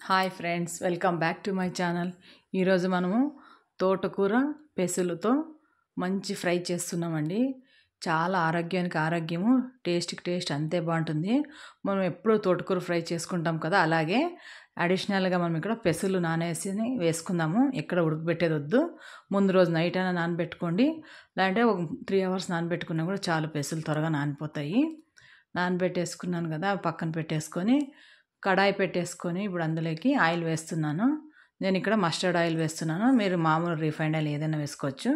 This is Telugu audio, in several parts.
Hi friends, welcome back to my channel. ఈరోజు మనము తోటకూర పెసులుతో మంచి ఫ్రై చేస్తున్నామండి. చాలా ఆరోగ్యానికి ఆరోగ్యము, టేస్ట్కి టేస్ట్ అంతే బాగుంటుంది. మనం ఎప్పుడూ తోటకూర ఫ్రై చేసుకుంటాం కదా, అలాగే అడిషనల్గా మనం ఇక్కడ పెసులు నానేసి వేసుకుందాము. ఎక్కడ ఉడకబెట్టేది వద్దు. ముందు రోజు నైట్ అయినా నానబెట్టుకోండి, లేదంటే ఒక 3 hours నానబెట్టుకున్నా కూడా చాలు. పెసులు త్వరగా నానిపోతాయి. నానబెట్టేసుకున్నాను కదా, పక్కన పెట్టేసుకొని కడాయి పెట్టేసుకొని ఇప్పుడు అందులోకి ఆయిల్ వేస్తున్నాను. నేను ఇక్కడ మస్టర్డ్ ఆయిల్ వేస్తున్నాను. మీరు మామూలు రిఫైండ్ ఆయిల్ ఏదైనా వేసుకోవచ్చు.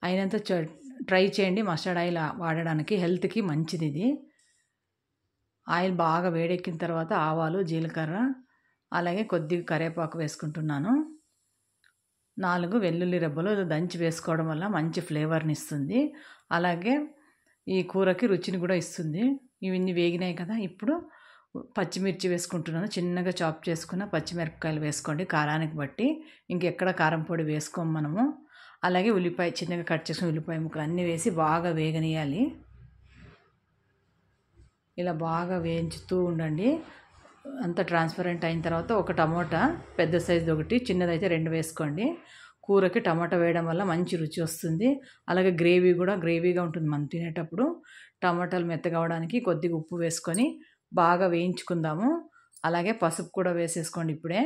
అయినంత ట్రై చేయండి మస్టర్డ్ ఆయిల్ వాడడానికి, హెల్త్కి మంచిది ఇది. ఆయిల్ బాగా వేడెక్కిన తర్వాత ఆవాలు, జీలకర్ర, అలాగే కొద్దిగా కరివేపాకు వేసుకుంటున్నాను. 4 వెల్లుల్లి రెబ్బలు దంచి వేసుకోవడం వల్ల మంచి ఫ్లేవర్ని ఇస్తుంది. అలాగే ఈ కూరకి రుచిని కూడా ఇస్తుంది. ఇవన్నీ వేగినాయి కదా, ఇప్పుడు పచ్చిమిర్చి వేసుకుంటున్నాను. చిన్నగా చాప్ చేసుకున్న పచ్చిమిరపకాయలు వేసుకోండి కారానికి బట్టి. ఇంకెక్కడ కారం పొడి వేసుకోము మనము. అలాగే ఉల్లిపాయ, చిన్నగా కట్ చేసుకున్న ఉల్లిపాయ ముక్కలు అన్నీ వేసి బాగా వేగనీయాలి. ఇలా బాగా వేయించుతూ ఉండండి. అంతా ట్రాన్స్పరెంట్ అయిన తర్వాత ఒక టమోటా, పెద్ద సైజు ఒకటి, చిన్నదైతే 2 వేసుకోండి. కూరకి టమాటా వేయడం వల్ల మంచి రుచి వస్తుంది. అలాగే గ్రేవీ కూడా గ్రేవీగా ఉంటుంది. మనం తినేటప్పుడు టమాటాలు మెత్తగా అవడానికి కొద్దిగా ఉప్పు వేసుకొని బాగా వేయించుకుందాము. అలాగే పసుపు కూడా వేసేసుకోండి. ఇప్పుడే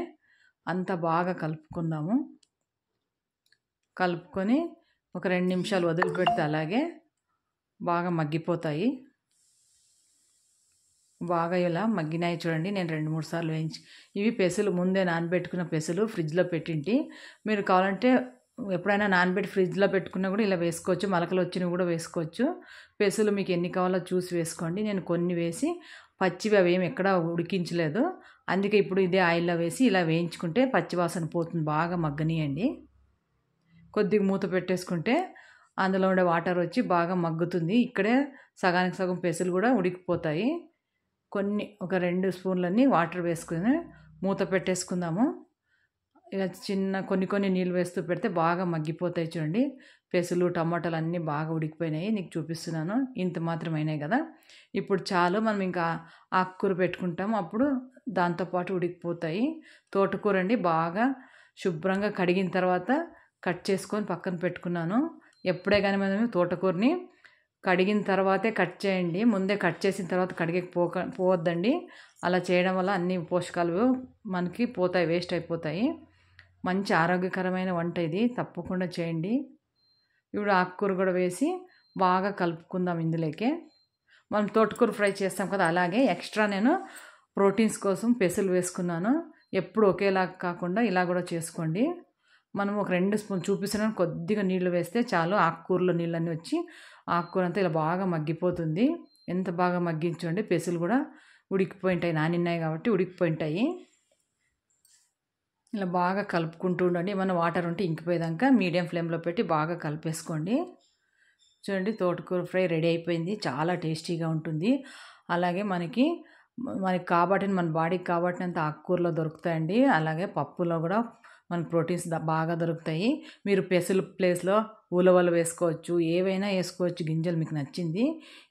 అంతా బాగా కలుపుకుందాము. కలుపుకొని ఒక 2 నిమిషాలు వదిలిపెడితే అలాగే బాగా మగ్గిపోతాయి. బాగా ఇలా మగ్గినాయి చూడండి. నేను 2-3 సార్లు వేయించి, ఇవి పెసులు ముందే నానబెట్టుకున్న పెసులు ఫ్రిడ్జ్లో పెట్టింటి. మీరు కావాలంటే ఎప్పుడైనా నానబెట్టి ఫ్రిడ్జ్లో పెట్టుకున్నా కూడా ఇలా వేసుకోవచ్చు. మొలకలు వచ్చినవి కూడా వేసుకోవచ్చు. పెసులు మీకు ఎన్ని కావాలో చూసి వేసుకోండి. నేను కొన్ని వేసి పచ్చివి అవేమి ఎక్కడ ఉడికించలేదు. అందుకే ఇప్పుడు ఇదే ఆయిల్లో వేసి ఇలా వేయించుకుంటే పచ్చివాసన పోతుంది. బాగా మగ్గనియండి. కొద్దిగా మూత పెట్టేసుకుంటే అందులో ఉండే వాటర్ వచ్చి బాగా మగ్గుతుంది. ఇక్కడే సగానికి సగం పెసులు కూడా ఉడికిపోతాయి. ఒక 2 స్పూన్లన్నీ వాటర్ వేసుకుని మూత పెట్టేసుకుందాము. ఇలా కొన్ని నీళ్ళు వేస్తూ పెడితే బాగా మగ్గిపోతాయి చూడండి. పెసులు, టమాటాలు అన్నీ బాగా ఉడికిపోయినాయి. నీకు చూపిస్తున్నాను. ఇంత మాత్రం అయినాయి కదా, ఇప్పుడు చాలు. మనం ఇంకా ఆకుకూర పెట్టుకుంటాము, అప్పుడు దాంతోపాటు ఉడికిపోతాయి. తోటకూర అండి, బాగా శుభ్రంగా కడిగిన తర్వాత కట్ చేసుకొని పక్కన పెట్టుకున్నాను. ఎప్పుడే కానీ మనం తోటకూరని కడిగిన తర్వాతే కట్ చేయండి. ముందే కట్ చేసిన తర్వాత పోవద్దండి. అలా చేయడం వల్ల అన్ని పోషకాలు మనకి పోతాయి, వేస్ట్ అయిపోతాయి. మంచి ఆరోగ్యకరమైన వంట ఇది, తప్పకుండా చేయండి. ఇప్పుడు ఆకుకూర కూడా వేసి బాగా కలుపుకుందాం. ఇందులోకే మనం తోటకూర ఫ్రై చేస్తాం కదా, అలాగే ఎక్స్ట్రా నేను ప్రోటీన్స్ కోసం పెసులు వేసుకున్నాను. ఎప్పుడు ఒకేలా కాకుండా ఇలా కూడా చేసుకోండి. మనం ఒక 2 స్పూన్ చూపిస్తున్నాను. కొద్దిగా నీళ్లు వేస్తే చాలు. ఆకుకూరలో నీళ్ళన్నీ వచ్చి ఆకుకూర అంతా ఇలా బాగా మగ్గిపోతుంది. ఎంత బాగా మగ్గించండి. పెసులు కూడా ఉడికిపోయింటాయి, నానిన్నాయి కాబట్టి ఉడికిపోయింటాయి. ఇలా బాగా కలుపుకుంటూ ఉండండి. ఏమైనా వాటర్ ఉంటే ఇంకిపోయేదాకా మీడియం ఫ్లేమ్లో పెట్టి బాగా కలిపేసుకోండి. చూడండి, తోటకూర ఫ్రై రెడీ అయిపోయింది. చాలా టేస్టీగా ఉంటుంది. అలాగే మనకి కాబట్టి మన బాడీకి కాబట్టినంత ఆకుకూరలో దొరుకుతాయండి. అలాగే పప్పులో కూడా మనకు ప్రోటీన్స్ బాగా దొరుకుతాయి. మీరు పెసులు ప్లేస్లో ఉలవలు వేసుకోవచ్చు, ఏవైనా వేసుకోవచ్చు, గింజలు మీకు నచ్చింది.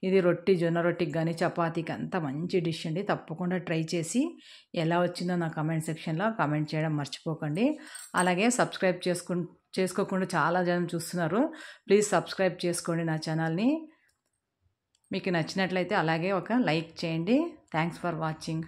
ఇది జొన్న రొట్టికి కానీ చపాతీకి అంతా మంచి డిష్ అండి. తప్పకుండా ట్రై చేసి ఎలా వచ్చిందో నా కామెంట్ సెక్షన్లో కామెంట్ చేయడం మర్చిపోకండి. అలాగే సబ్స్క్రైబ్ చేసుకోకుండా చాలా జనం చూస్తున్నారు. ప్లీజ్ సబ్స్క్రైబ్ చేసుకోండి నా ఛానల్ని. మీకు నచ్చినట్లయితే అలాగే ఒక లైక్ చేయండి. Thanks for watching.